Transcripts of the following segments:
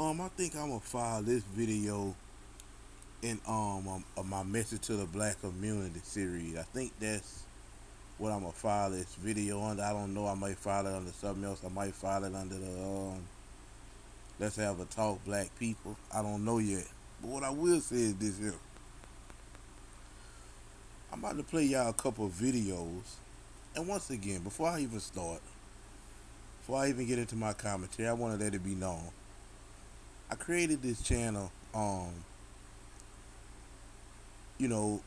I think I'm gonna file this video in my message to the black community series. I think that's what I'm gonna file this video under. I don't know. I might file it under something else. I might file it under the let's have a talk black people. I don't know yet. But what I will say is this here. I'm about to play y'all a couple of videos. And once again, before I even get into my commentary, I want to let it be known. I created this channel, you know,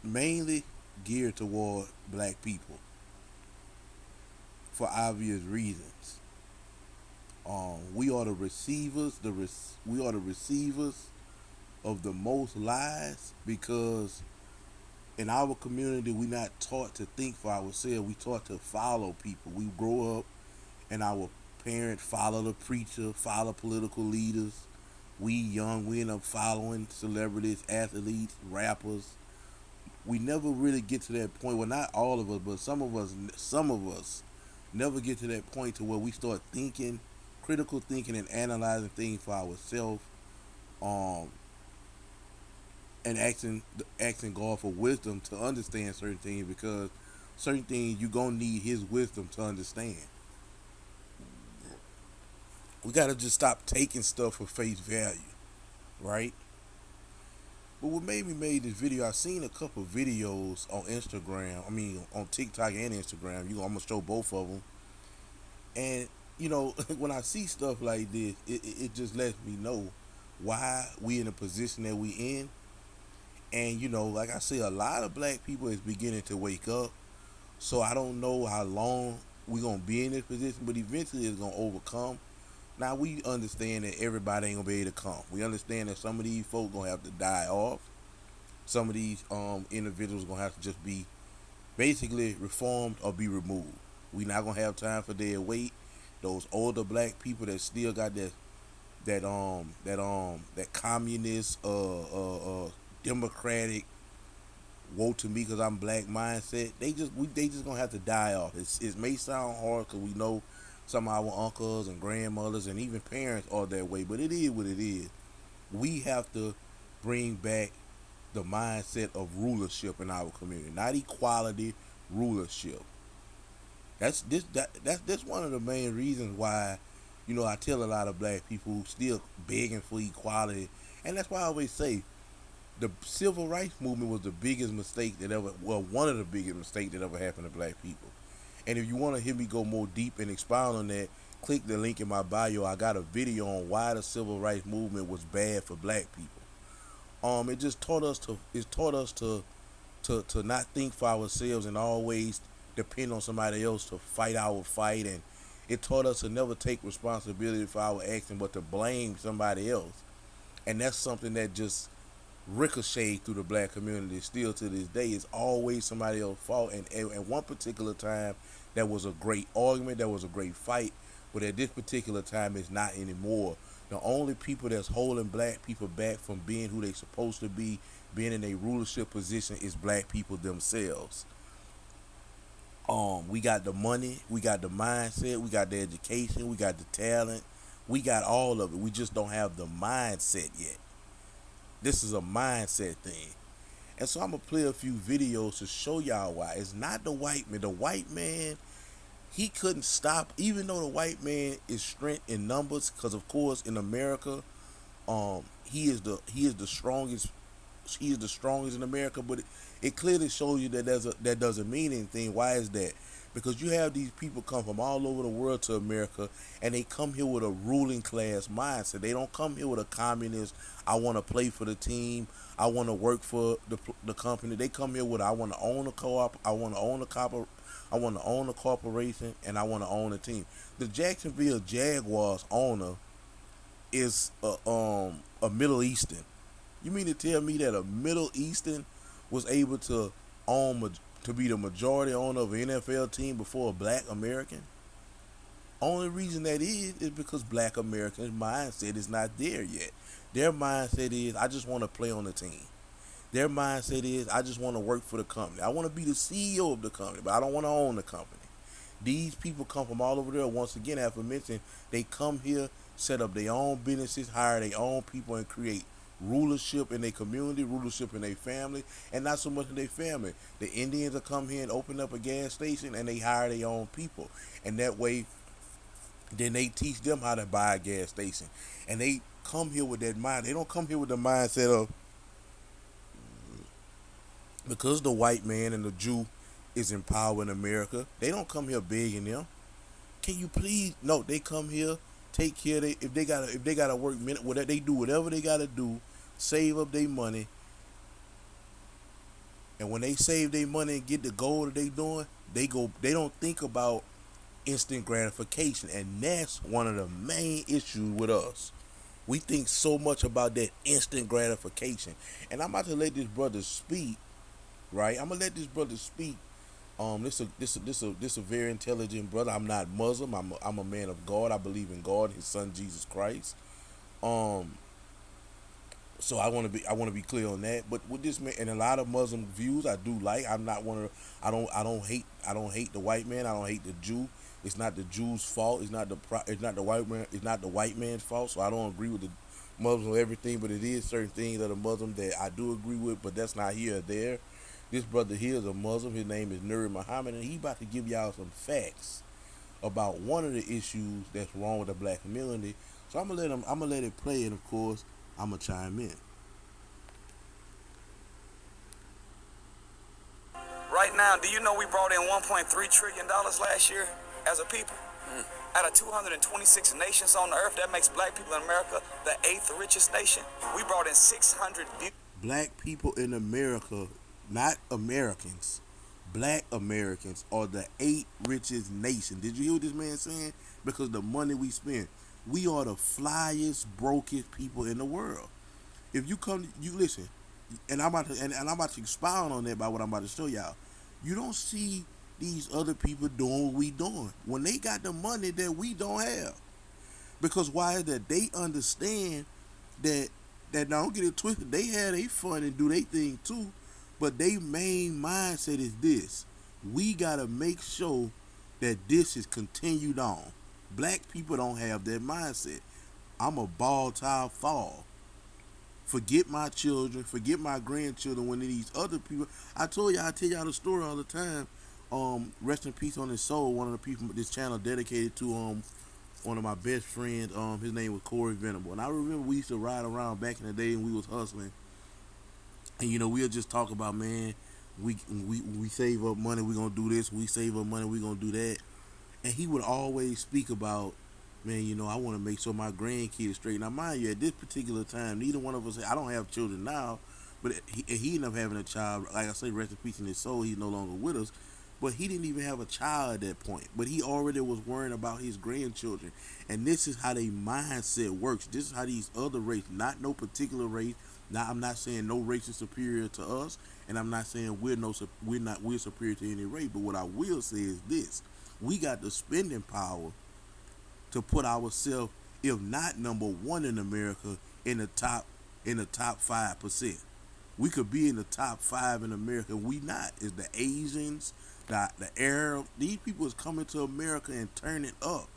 mainly geared toward black people for obvious reasons. We are the receivers. We are the receivers of the most lies because in our community we not taught to think for ourselves. We taught to follow people. We grow up and our parents follow the preacher, follow political leaders. We young, we end up following celebrities, athletes, rappers. We never really get to that point. Well, not all of us, but some of us never get to that point to where we start thinking, critical thinking, and analyzing things for ourselves, um, and asking God for wisdom to understand certain things because certain things you gonna need His wisdom to understand. We gotta just stop taking stuff for face value, right? But what made me made this video, I seen a couple videos on Instagram. I mean, on TikTok and Instagram. I'm gonna show both of them. And when I see stuff like this, it just lets me know why we in the position that we in. And like I say, a lot of black people is beginning to wake up. So I don't know how long we gonna be in this position, but eventually it's gonna overcome. Now we understand that everybody ain't gonna be able to come. We understand that some of these folk gonna have to die off. Some of these individuals gonna have to just be basically reformed or be removed. We not gonna have time for their wait. Those older black people that still got that communist democratic woe to me because I'm black mindset. They just gonna have to die off. It may sound hard because we know some of our uncles and grandmothers and even parents are that way, but it is what it is. We have to bring back the mindset of rulership in our community, not equality, rulership. That's one of the main reasons why I tell a lot of black people who still begging for equality, and that's why I always say the civil rights movement was the biggest mistake that ever, well, one of the biggest mistakes that ever happened to black people. And if you want to hear me go more deep and expound on that, click the link in my bio. I got a video on why the civil rights movement was bad for black people. It just taught us to not think for ourselves and always depend on somebody else to fight our fight, and it taught us to never take responsibility for our action but to blame somebody else. And that's something that just ricocheted through the black community still to this day. It's always somebody else's fault, and at one particular time that was a great argument, that was a great fight, but at this particular time it's not anymore. The only people that's holding black people back from being who they supposed to be, being in a rulership position, is black people themselves. We got the money, we got the mindset, we got the education, we got the talent, we got all of it. We just don't have the mindset yet. This is a mindset thing. And so I'm gonna play a few videos to show y'all why. It's not the white man. The white man, he couldn't stop, even though the white man is strength in numbers, because of course in America, he is the strongest. He is the strongest in America, but it clearly shows you that that doesn't mean anything. Why is that? Because you have these people come from all over the world to America, and they come here with a ruling class mindset. They don't come here with a communist. I want to play for the team. I want to work for the company. They come here with I want to own a co-op. I want to own a I want to own a corporation, and I want to own a team. The Jacksonville Jaguars owner is a Middle Eastern. You mean to tell me that a Middle Eastern was able to own to be the majority owner of an NFL team before a black American? Only reason that is because black Americans' mindset is not there yet. Their mindset is I just want to play on the team. Their mindset is I just want to work for the company. I want to be the CEO of the company, but I don't want to own the company. These people come from all over there. Once again, as I mentioned, they come here, set up their own businesses, hire their own people, and create rulership in their community, rulership in their family, and not so much in their family. The Indians will come here and open up a gas station, and they hire their own people, and that way, then they teach them how to buy a gas station, and they come here with that mind. They don't come here with the mindset of because the white man and the Jew is in power in America. They don't come here begging them. Can you please? No, they come here, take care. If they gotta work minute, whatever they do, whatever they gotta do, save up their money, and when they save their money and get the goal that they doing, they go. They don't think about instant gratification, and that's one of the main issues with us. We think so much about that instant gratification, and I'm about to let this brother speak. Right, I'm gonna let this brother speak. This a very intelligent brother. I'm not Muslim. I'm a man of God. I believe in God, His Son Jesus Christ. Um, so I want to be clear on that. But with this man and a lot of Muslim views, I do like. I'm not one of. I don't hate the white man. I don't hate the Jew. It's not the Jew's fault. It's not the white man. It's not the white man's fault. So I don't agree with the Muslim or everything. But it is certain things that a Muslim that I do agree with. But that's not here or there. This brother here is a Muslim. His name is Nuri Muhammad, and he about to give y'all some facts about one of the issues that's wrong with the black community. So I'm gonna let him. I'm gonna let it play, and of course, I'm gonna chime in. Right now, do you know we brought in $1.3 trillion last year as a people? Out of 226 nations on the earth, that makes black people in America the eighth richest nation. We brought in 600 billion. Black people in America, not Americans, black Americans are the eighth richest nation. Did you hear what this man saying? Because the money we spend, we are the flyest, brokest people in the world. If you come, you listen, and I'm about to expound on that by what I'm about to show y'all. You don't see these other people doing what we doing when they got the money that we don't have. Because why is that? They understand that now don't get it twisted. They have their fun and do their thing too, but their main mindset is this: we gotta make sure that this is continued on. Black people don't have that mindset. I'm a ball tile fall. Forget my children, forget my grandchildren. When these other people, I tell y'all the story all the time. Rest in peace on his soul. One of the people this channel dedicated to one of my best friends. His name was Corey Venable, and I remember we used to ride around back in the day, and we was hustling. And we'll just talk about, man, we save up money, we gonna do this. We save up money, we gonna do that. And he would always speak about, man, I want to make sure my grandkids straight. Now, mind you, at this particular time, neither one of us, I don't have children now, but he ended up having a child. Like I say, rest in peace in his soul. He's no longer with us. But he didn't even have a child at that point. But he already was worrying about his grandchildren. And this is how their mindset works. This is how these other races, not no particular race. Now, I'm not saying no race is superior to us, and I'm not saying we're superior to any race. But what I will say is this: we got the spending power to put ourselves, if not number one in America, in the top 5%. We could be in the top five in America. We not. Is the Asians, the Arab. These people is coming to America and turning up.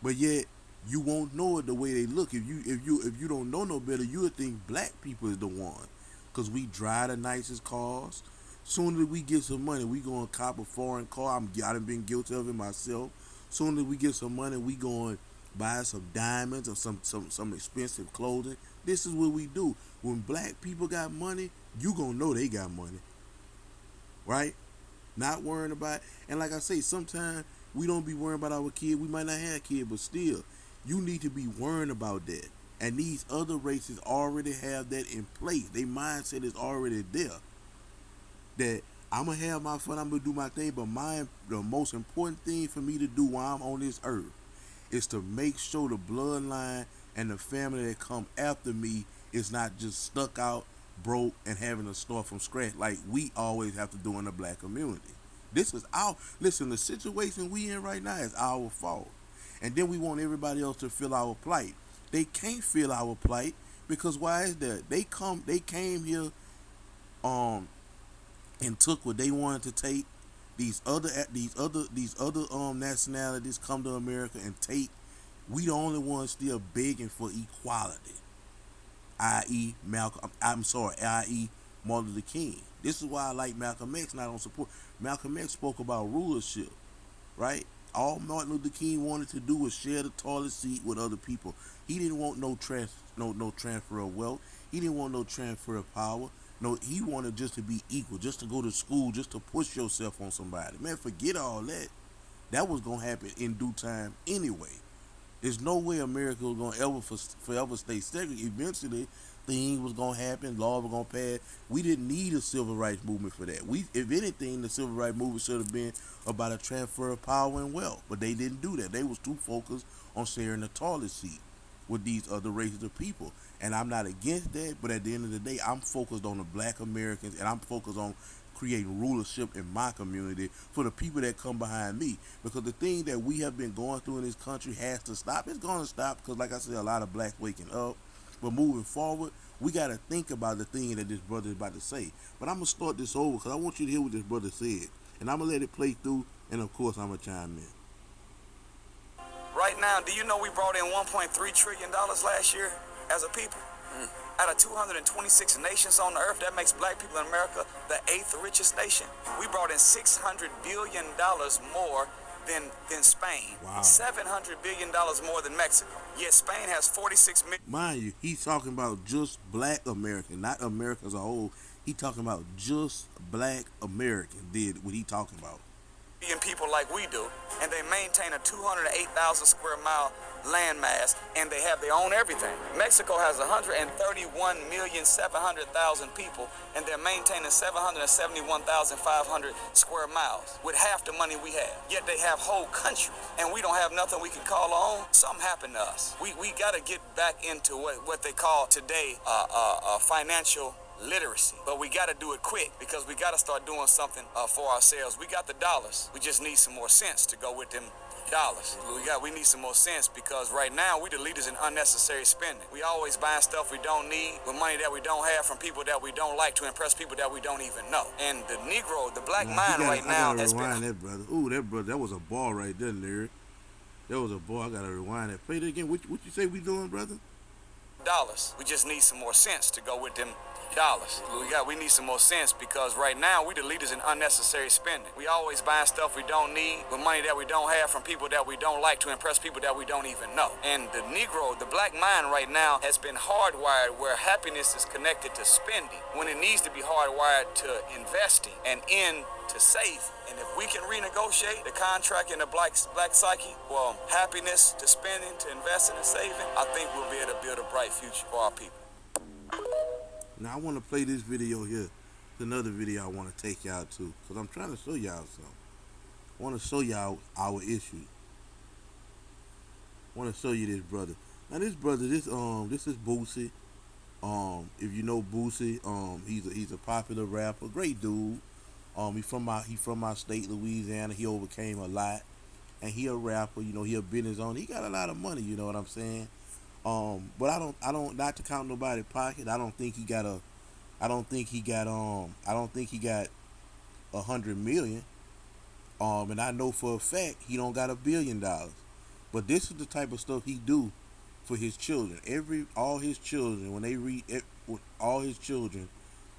But yet you won't know it the way they look. If you don't know no better, you would think black people is the one. Cause we drive the nicest cars. Soon as we get some money, we gonna cop a foreign car. I done been guilty of it myself. Soon as we get some money, we going buy some diamonds or some expensive clothing. This is what we do. When black people got money, you gonna know they got money, right? Not worrying about. And like I say, sometimes we don't be worrying about our kid. We might not have kids, but still, you need to be worrying about that. And these other races already have that in place. Their mindset is already there. That I'm gonna have my fun, I'm gonna do my thing, but the most important thing for me to do while I'm on this earth is to make sure the bloodline and the family that come after me is not just stuck out, broke, and having to start from scratch like we always have to do in the black community. This is the situation we in right now is our fault. And then we want everybody else to feel our plight. They can't feel our plight because why is that? They came here and took what they wanted to take. these other nationalities come to America and take. We the only ones still begging for equality, i.e. Malcolm. I'm sorry, i.e. Martin Luther King. This is why I like Malcolm X. And I don't support. Malcolm X spoke about rulership, right? All Martin Luther King wanted to do was share the toilet seat with other people. He didn't want no transfer of wealth. He didn't want no transfer of power. No, he wanted just to be equal, just to go to school, just to push yourself on somebody. Man, forget all that. That was gonna happen in due time anyway. There's no way America was gonna ever forever stay segregated. Eventually, things was gonna happen, law was gonna pass. We didn't need a civil rights movement for that. If anything, the civil rights movement should have been about a transfer of power and wealth, but they didn't do that. They was too focused on sharing the toilet seat with these other races of people. And I'm not against that, but at the end of the day, I'm focused on the black Americans and I'm focused on creating rulership in my community for the people that come behind me. Because the thing that we have been going through in this country has to stop. It's going to stop because, like I said, a lot of blacks waking up. But moving forward, we got to think about the thing that this brother is about to say. But I'm going to start this over because I want you to hear what this brother said. And I'm going to let it play through, and of course, I'm going to chime in. Right now, do you know we brought in $1.3 trillion last year as a people? Out of 226 nations on the earth, that makes black people in America the 8th richest nation. We brought in $600 billion more than Spain. Wow. $700 billion more than Mexico. Yet Spain has 46 million. Mind you, he's talking about just black American, not America as a whole. He talking about just black American did what he talking about. People like we do, and they maintain a 208,000 square mile landmass, and they own everything. Mexico has 131,700,000 people, and they're maintaining 771,500 square miles with half the money we have. Yet they have whole countries, and we don't have nothing we can call our own. Something happened to us. We got to get back into what they call today financial literacy, but we got to do it quick because we got to start doing something for ourselves. We got the dollars, we just need some more sense to go with them dollars. We need some more sense because right now we the leaders in unnecessary spending. We always buying stuff we don't need with money that we don't have from people that we don't like to impress people that we don't even know. And the Negro, the black mind right now has been. That brother. Ooh, that brother. That was a ball right there, Larry. That was a ball. I gotta rewind that. Play it again. What you say we doing, brother? Dollars. We just need some more sense to go with them dollars. We need some more sense because right now we the leaders in unnecessary spending. We always buying stuff we don't need with money that we don't have from people that we don't like to impress people that we don't even know. And the Negro, the black mind right now has been hardwired where happiness is connected to spending when it needs to be hardwired to investing and to saving. And if we can renegotiate the contract in the black psyche, well, happiness to spending, to investing and saving, I think we'll be able to build a bright future for our people. Now I want to play this video here. It's another video I want to take y'all to because I'm trying to show y'all something. I want to show y'all our issue. I want to show you this brother. Now this brother, this is Boosie. If you know Boosie, he's a popular rapper, great dude. He from my state, Louisiana. He overcame a lot, and he a rapper. You know, he a business owner. He got a lot of money. You know what I'm saying? But I don't not to count nobody's pocket. I don't think he got 100 million. And I know for a fact he don't got $1 billion. But this is the type of stuff he do for his children. All his children when they read all his children,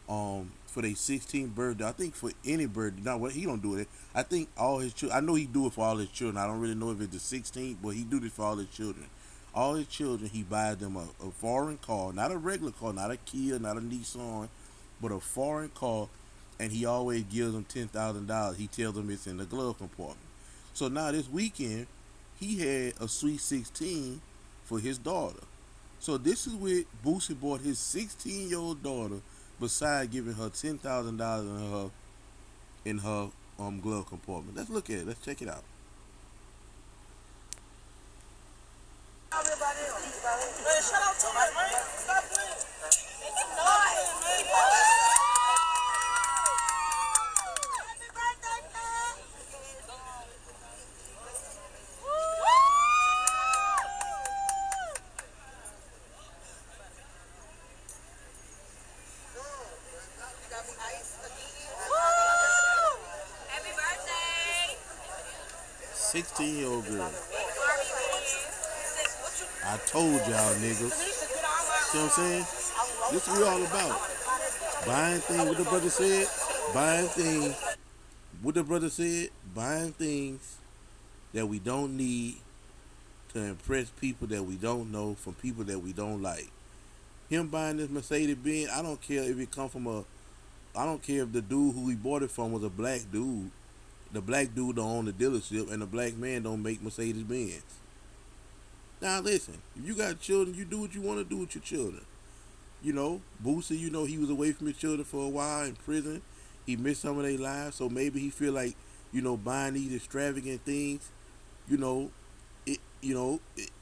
for their 16th birthday. I think for any birthday. Not what he don't do it. I think all his children. I know he do it for all his children. I don't really know if it's the 16th, but he do this for all his children. All his children, he buys them a foreign car, not a regular car, not a Kia, not a Nissan, but a foreign car, and he always gives them $10,000. He tells them it's in the glove compartment. So now this weekend, he had a Sweet 16 for his daughter. So this is what Boosie bought his 16-year-old daughter, besides giving her $10,000 in her glove compartment. Let's look at it. Let's check it out. Man, shout out to me, man. Stop playing. Make some noise, man. Happy birthday, man. Got me ice again. Happy birthday. 16-year-old girl. I told y'all niggas. See what I'm saying? This is what we all about. Buying things, what the brother said. Buying things, what the brother said. Buying things that we don't need to impress people that we don't know from people that we don't like. Him buying this Mercedes Benz, I don't care if it come from I don't care if the dude who he bought it from was a black dude. The black dude don't own the dealership, and the black man don't make Mercedes Benz. Now listen, if you got children, you do what you want to do with your children. You know, Boosie, you know, he was away from his children for a while in prison. He missed some of their lives, so maybe he feel like, you know, buying these extravagant things, you know, it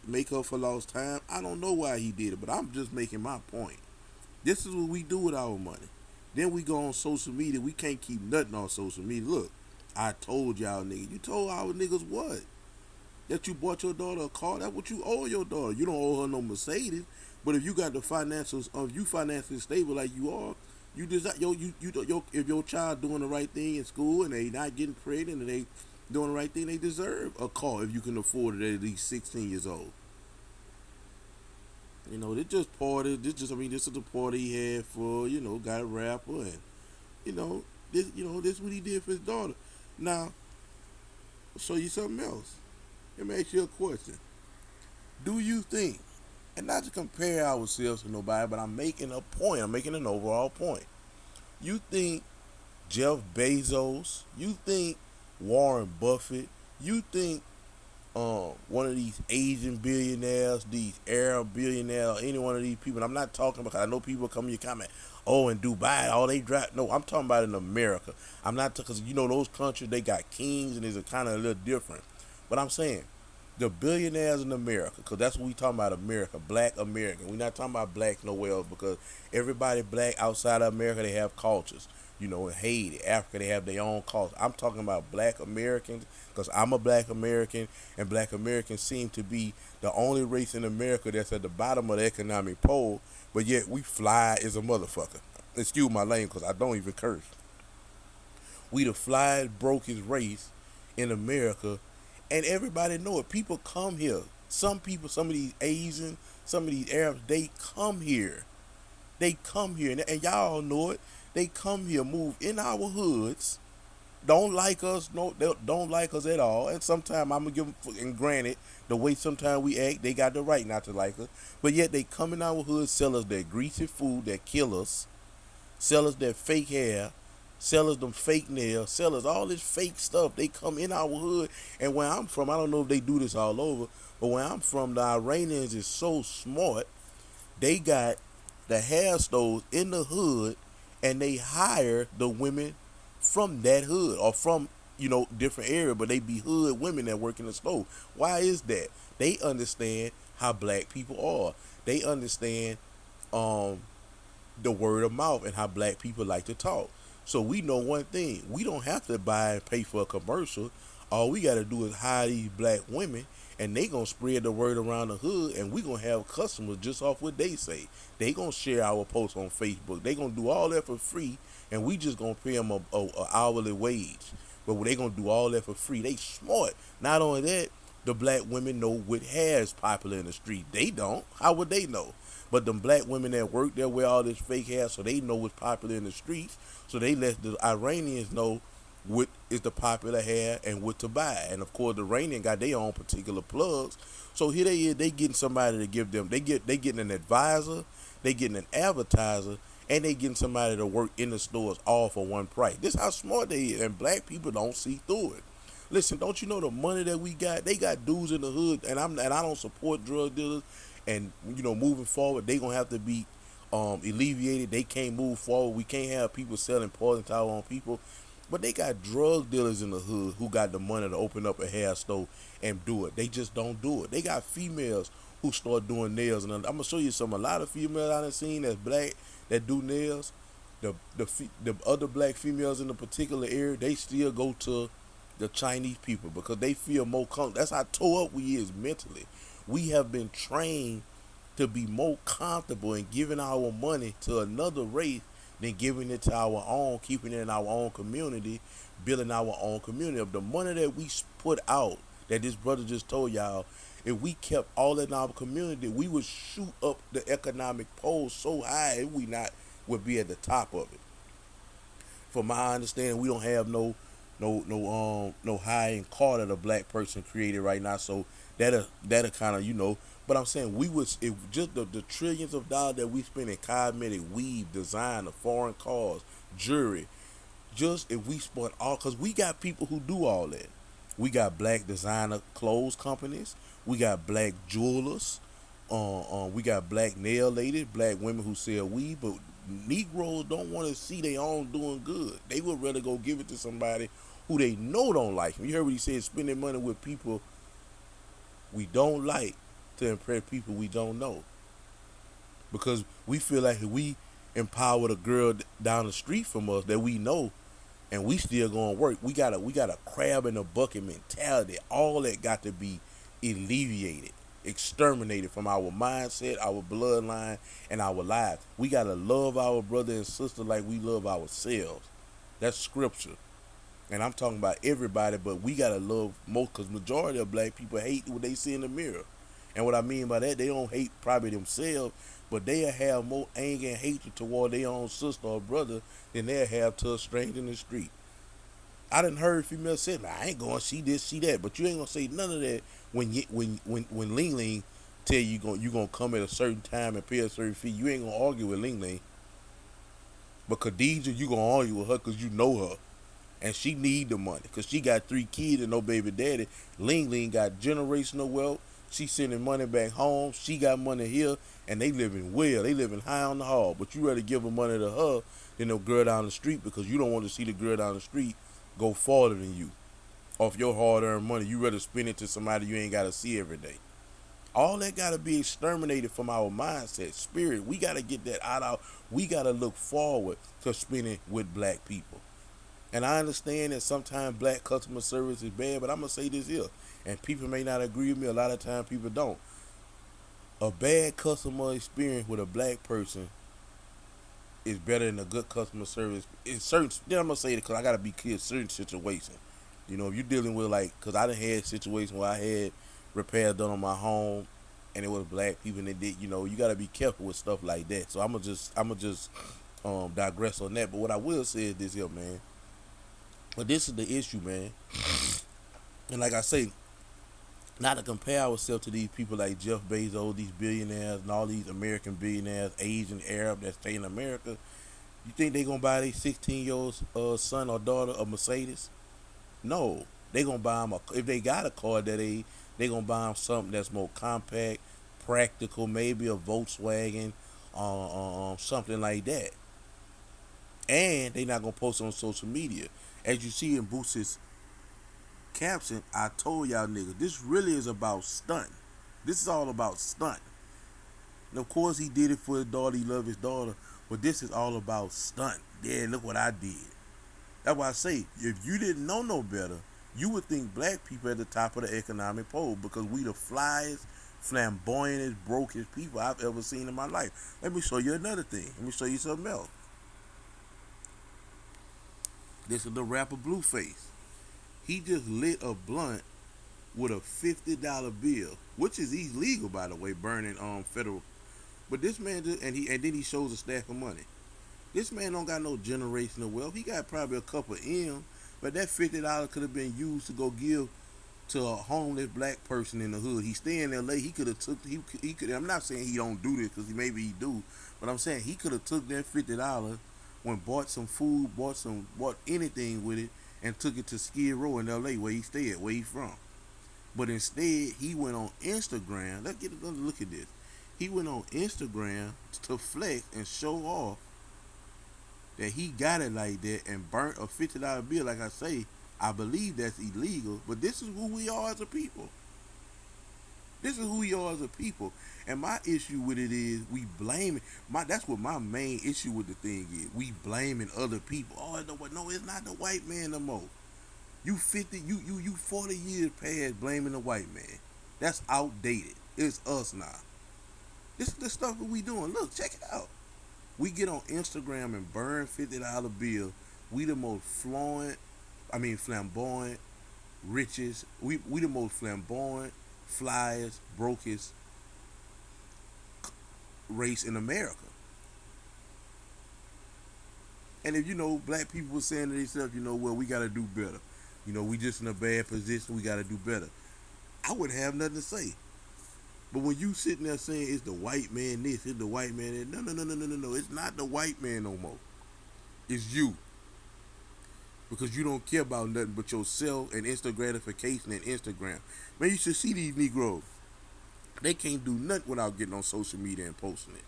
make up for lost time. I don't know why he did it, but I'm just making my point. This is what we do with our money. Then we go on social media. We can't keep nothing on social media. Look, I told y'all niggas. You told our niggas what? That you bought your daughter a car. That's what you owe your daughter. You don't owe her no Mercedes. But if you got the financials, if you financially stable like you are, you just if your child doing the right thing in school and they not getting pregnant and they doing the right thing, they deserve a car if you can afford it at least 16 years old. You know, this is the party he had for, you know, got a rapper and, this is what he did for his daughter. Now, I'll show you something else. Let me ask you a question. Do you think, and not to compare ourselves to nobody, but I'm making a point, I'm making an overall point. You think Jeff Bezos, you think Warren Buffett, you think one of these Asian billionaires, these Arab billionaires, any one of these people, and I'm not talking because I know people come in your comment, oh, in Dubai, all they drive. No, I'm talking about in America. I'm not, because you know those countries, they got kings and it's kind of a little different. But I'm saying, the billionaires in America, because that's what we talking about, America, black American. We're not talking about black nowhere else, because everybody black outside of America, they have cultures. You know, in Haiti, Africa, they have their own culture. I'm talking about black Americans, because I'm a black American, and black Americans seem to be the only race in America that's at the bottom of the economic pole, but yet we fly as a motherfucker. Excuse my language, because I don't even curse. We the fly brokest race in America, and everybody know it. People come here. Some people, some of these Asians, some of these Arabs, they come here. They come here, and y'all know it. They come here, move in our hoods, don't like us, no, they don't like us at all. And sometimes I'm gonna give them, and granted, the way sometimes we act, they got the right not to like us. But yet they come in our hoods, sell us that greasy food that kill us, sell us that fake hair, sell us them fake nails, sell us all this fake stuff. They come in our hood, and where I'm from, I don't know if they do this all over, but where I'm from, the Iranians is so smart. They got the hair stores in the hood, and they hire the women from that hood or from, different area, but they be hood women that work in the store. Why is that? They understand how black people are. They understand the word of mouth and how black people like to talk. So we know one thing. We don't have to buy and pay for a commercial. All we got to do is hire these black women, and they going to spread the word around the hood, and we going to have customers just off what they say. They going to share our posts on Facebook. They going to do all that for free, and we just going to pay them a hourly wage. But they going to do all that for free. They smart. Not only that, the black women know what hair is popular in the street. They don't. How would they know? But them black women that work there wear all this fake hair, so they know what's popular in the streets. So they let the Iranians know what is the popular hair and what to buy. And of course the Iranian got their own particular plugs. So here they is, they getting somebody to give them, they getting an advisor, they getting an advertiser, and they getting somebody to work in the stores all for one price. This is how smart they is, and black people don't see through it. Listen, don't you know the money that we got? They got dudes in the hood, and I don't support drug dealers, and moving forward they gonna have to be alleviated. They can't move forward. We can't have people selling poison to our own people. But they got drug dealers in the hood who got the money to open up a hair store and do it. They just don't do it. They got females who start doing nails. And I'm going to show you a lot of females I done seen that's black that do nails. The other black females in the particular area, they still go to the Chinese people because they feel more comfortable. That's how tore up we is mentally. We have been trained to be more comfortable in giving our money to another race than giving it to our own, keeping it in our own community, building our own community. Of the money that we put out that this brother just told y'all. If we kept all that in our community, we would shoot up the economic pole so high, and we not would be at the top of it. From my understanding, we don't have no high end car that a black person created right now. So that'll kind of But I'm saying we was if just the trillions of dollars that we spend in cosmetic, weave, designer, foreign cars, jewelry. Just if we spent all, cause we got people who do all that. We got black designer clothes companies. We got black jewelers. We got black nail ladies, black women who sell weed, but Negroes don't want to see their own doing good. They would rather go give it to somebody who they know don't like him. You heard what he said, spending money with people we don't like to impress people we don't know. Because we feel like if we empower the girl down the street from us that we know and we still gonna work, we got a crab in a bucket mentality. All that got to be alleviated, exterminated from our mindset, our bloodline, and our lives. We gotta love our brother and sister like we love ourselves. That's scripture. And I'm talking about everybody, but we gotta love most, because majority of black people hate what they see in the mirror. And what I mean by that, they don't hate probably themselves, but they'll have more anger and hatred toward their own sister or brother than they'll have to a stranger in the street. I done heard females say, "Man, I ain't going to see this, see that," but you ain't gonna say none of that when Ling Ling tell you gonna come at a certain time and pay a certain fee. You ain't gonna argue with Ling Ling, but Khadijah, you gonna argue with her because you know her. And she need the money because she got 3 kids and no baby daddy. Ling Ling got generational wealth. She sending money back home. She got money here, and they living well. They living high on the hog. But you rather give her money to her than the girl down the street, because you don't want to see the girl down the street go farther than you off your hard-earned money. You rather spend it to somebody you ain't got to see every day. All that got to be exterminated from our mindset, spirit. We got to get that out. We got to look forward to spending with black people. And I understand that sometimes black customer service is bad, but I'm going to say this here, and people may not agree with me. A lot of times people don't. A bad customer experience with a black person is better than a good customer service. In certain, then I'm going to say it because I got to be clear, certain situations. If you're dealing with, because I done had situations where I had repairs done on my home, and it was black people, and they did, you got to be careful with stuff like that. So I'm going to just digress on that. But what I will say is this here, man. But this is the issue, man. And like I say, not to compare ourselves to these people like Jeff Bezos, these billionaires, and all these American billionaires, Asian, Arab, that stay in America. You think they gonna buy their 16-year-old son or daughter a Mercedes? No, they gonna buy them if they got a car that they gonna buy them something that's more compact, practical, maybe a Volkswagen, something like that. And they not gonna post it on social media. As you see in Boost's caption, I told y'all niggas, this really is about stunting. This is all about stunting. And of course he did it for his daughter, he loved his daughter, but this is all about stunting. Yeah, look what I did. That's why I say, if you didn't know no better, you would think black people at the top of the economic pole, because we the flyest, flamboyantest, brokest people I've ever seen in my life. Let me show you another thing. Let me show you something else. This is the rapper Blueface. He just lit a blunt with a $50 bill, which is illegal, by the way, burning federal. But this man just, and then he shows a stack of money. This man don't got no generational wealth. He got probably a couple M, but that $50 could have been used to go give to a homeless black person in the hood. He stay in LA. He could have took. He could. I'm not saying he don't do this, because maybe he do, but I'm saying he could have took that $50. When bought some food, bought anything with it, and took it to Skid Row in LA, where he stayed, where he from. But instead, he went on Instagram. Let's get another look at this. He went on Instagram to flex and show off that he got it like that, and burnt a $50 bill. Like I say, I believe that's illegal, but this is who we are as a people. This is who we are as a people. And my issue with it is we blame it. That's what my main issue with the thing is. We blaming other people. Oh, no, it's not the white man no more. You 40 years past blaming the white man. That's outdated. It's us now. This is the stuff that we doing. Look, check it out. We get on Instagram and burn $50 bill. We the most flamboyant, richest, we the most flamboyant, flyest, brokest race in America. And if you know, black people were saying to themselves, you know, well, we got to do better. You know, we just in a bad position. We got to do better. I wouldn't have nothing to say. But when you sitting there saying it's the white man this, it's the white man that, no, no, no, no, no, no, no. It's not the white man no more. It's you. Because you don't care about nothing but yourself and instant gratification and Instagram. Man, you should see these Negroes. They can't do nothing without getting on social media and posting it.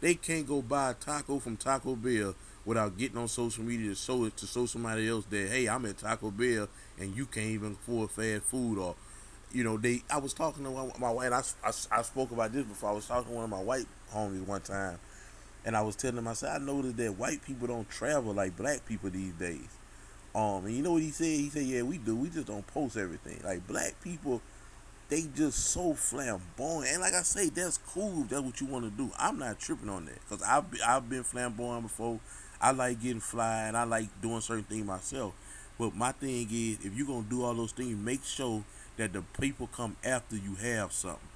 They can't go buy a taco from Taco Bell without getting on social media to show somebody else that, hey, I'm at Taco Bell and you can't even afford fast food. Or you know, I was talking to my wife, and I spoke about this before. I was talking to one of my white homies one time, and I was telling him, I said, I noticed that white people don't travel like black people these days. And you know what he said? He said, yeah, we do. We just don't post everything. Like, black people, they just so flamboyant. And like I say, that's cool if that's what you want to do. I'm not tripping on that, because I've been flamboyant before. I like getting fly, and I like doing certain things myself. But my thing is, if you're going to do all those things, make sure that the people come after you have something.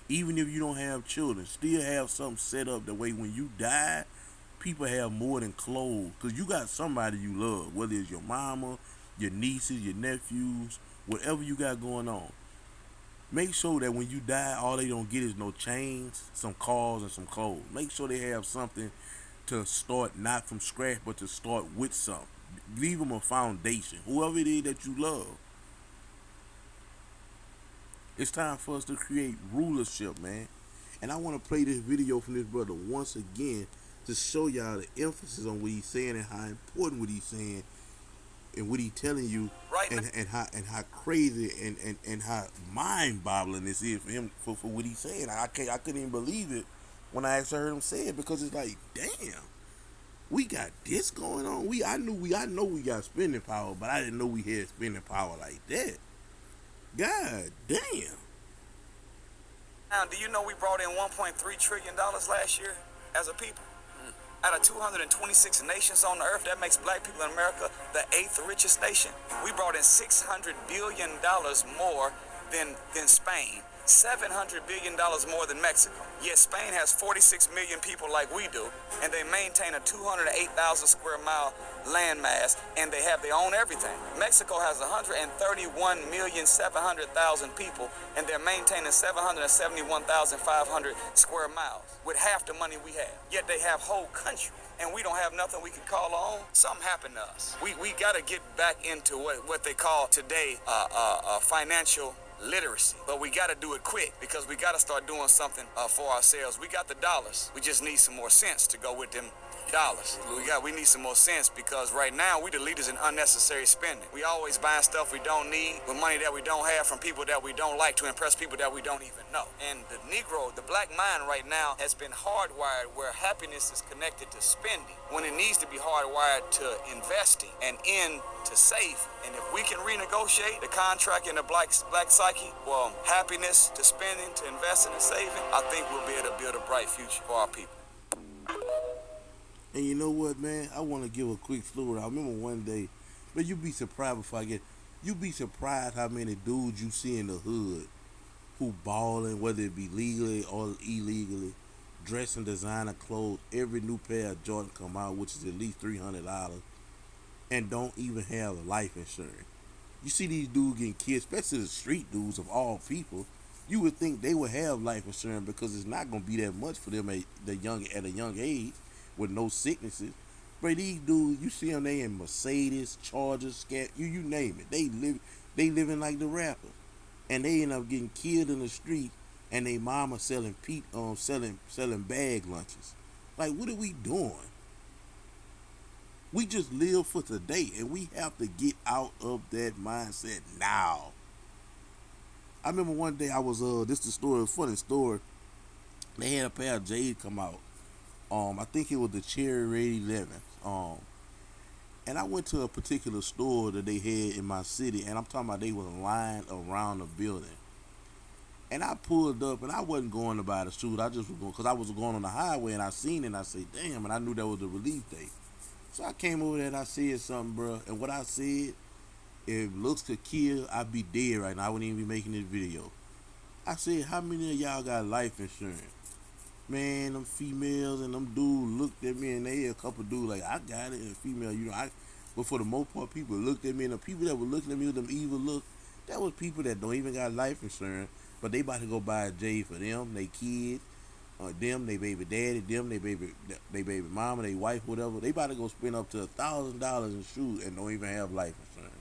Even if you don't have children, still have something set up the way when you die, people have more than clothes. Because you got somebody you love, whether it's your mama, your nieces, your nephews, whatever you got going on. Make sure that when you die, all they don't get is no chains, some cars, and some clothes. Make sure they have something to start, not from scratch, but to start with something. Leave them a foundation. Whoever it is that you love. It's time for us to create rulership, man. And I want to play this video from this brother once again to show y'all the emphasis on what he's saying and how important what he's saying and what he's telling you, Right. and how crazy and how mind boggling this is for him for what he's saying. I couldn't even believe it when I actually heard him say it, because it's like, damn, we got this going on. I know we got spending power, but I didn't know we had spending power like that. God damn. Now, do you know we brought in $1.3 trillion last year as a people? Out of 226 nations on the earth, that makes black people in America the 8th richest nation. We brought in $600 billion more than Spain, $700 billion more than Mexico. Yet Spain has 46 million people like we do, and they maintain a 208,000 square mile landmass, and they own everything. Mexico has 131,700,000 people, and they're maintaining 771,500 square miles with half the money we have. Yet they have whole countries, and we don't have nothing we can call our own. Something happened to us. We got to get back into what they call today financial literacy, but we got to do it quick, because we got to start doing something for ourselves. We got the dollars, we just need some more sense to go with them dollars. We need some more sense, because right now we the leaders in unnecessary spending. We always buying stuff we don't need with money that we don't have from people that we don't like to impress people that we don't even know. And the Negro, the black mind right now has been hardwired where happiness is connected to spending when it needs to be hardwired to investing and to saving. And if we can renegotiate the contract in the black psyche, well, happiness to spending, to investing and saving, I think we'll be able to build a bright future for our people. And you know what, man? I want to give a quick story. I remember one day, but you'd be surprised you'd be surprised how many dudes you see in the hood who balling, whether it be legally or illegally, dressing designer clothes, every new pair of Jordan come out, which is at least $300, and don't even have life insurance. You see these dudes getting killed, especially the street dudes of all people. You would think they would have life insurance, because it's not going to be that much for them at a young age, with no sicknesses. But these dudes, you see them, they in Mercedes, Chargers, Scat, you name it. They living like the rappers, and they end up getting killed in the street, and they mama selling bag lunches. Like, what are we doing? We just live for today, and we have to get out of that mindset now. I remember one day I was this is the story, a funny story. They had a pair of J's come out. I think it was the Cherry Red 11. And I went to a particular store that they had in my city, and I'm talking about they was lined around the building. And I pulled up, and I wasn't going to buy the shoes. I just was going, because I was going on the highway, and I seen it, and I said, damn, and I knew that was the release date. So I came over there, and I said something, bro. And what I said, If looks could kill, I'd be dead right now. I wouldn't even be making this video. I said, how many of y'all got life insurance? Man, them females and them dudes looked at me, and they a couple dudes like, I got it, and female, but for the most part, people looked at me, and the people that were looking at me with them evil look, that was people that don't even got life insurance, but they about to go buy a J for them, they kids, them, they baby daddy, them, they baby mama, they wife, whatever. They about to go spend up to $1,000 in shoes and don't even have life insurance.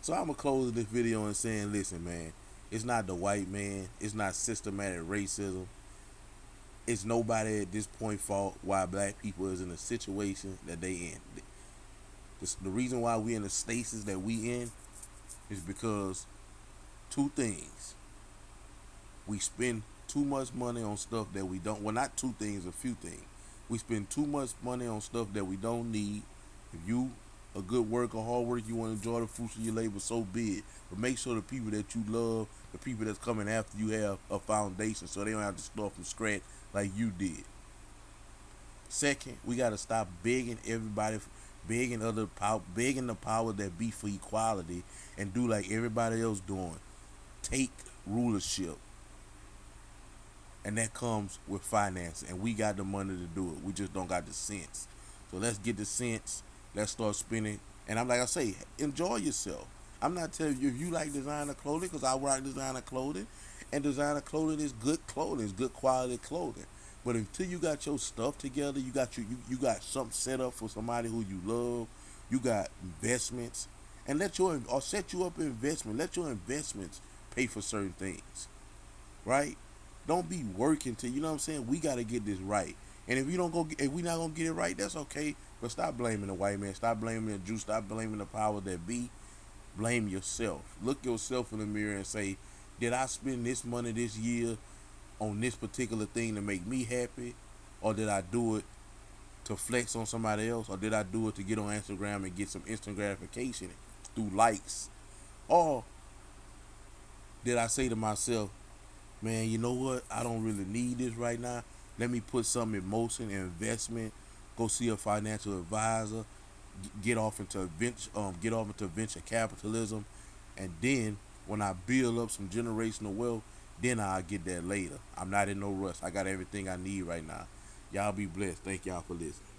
So I'm gonna close this video and saying, listen, man, it's not the white man, it's not systematic racism. It's nobody at this point fault why black people is in the situation that they in. The reason why we in the stasis that we in is because two things. We spend too much money on stuff that we don't. Well, not two things, a few things. We spend too much money on stuff that we don't need. If you a good worker, hard work, you want to enjoy the fruits of your labor, so be it. But make sure the people that you love, the people that's coming after you, have a foundation so they don't have to start from scratch like you did. Second, we got to stop begging everybody, begging the power that be for equality, and do like everybody else doing. Take rulership. And that comes with finance, and we got the money to do it. We just don't got the sense. So let's get the sense. Let's start spending. And I'm like I say, enjoy yourself. I'm not telling you if you like designer clothing, because I rock designer clothing, and designer clothing is good clothing, it's good quality clothing. But until you got your stuff together, you got something set up for somebody who you love. You got investments, and set you up an investment. Let your investments pay for certain things, right? Don't be working to, you know what I'm saying? We got to get this right. And if we not gonna get it right, that's okay. But stop blaming the white man. Stop blaming the Jew. Stop blaming the power that be. Blame yourself. Look yourself in the mirror and say, did I spend this money this year on this particular thing to make me happy, or did I do it to flex on somebody else, or did I do it to get on Instagram and get some instant gratification through likes, or did I say to myself, man, you know what? I don't really need this right now. Let me put something in motion, an investment. Go see a financial advisor. Get off into venture capitalism, and then when I build up some generational wealth, then I'll get that later. I'm not in no rush. I got everything I need right now. Y'all be blessed. Thank y'all for listening.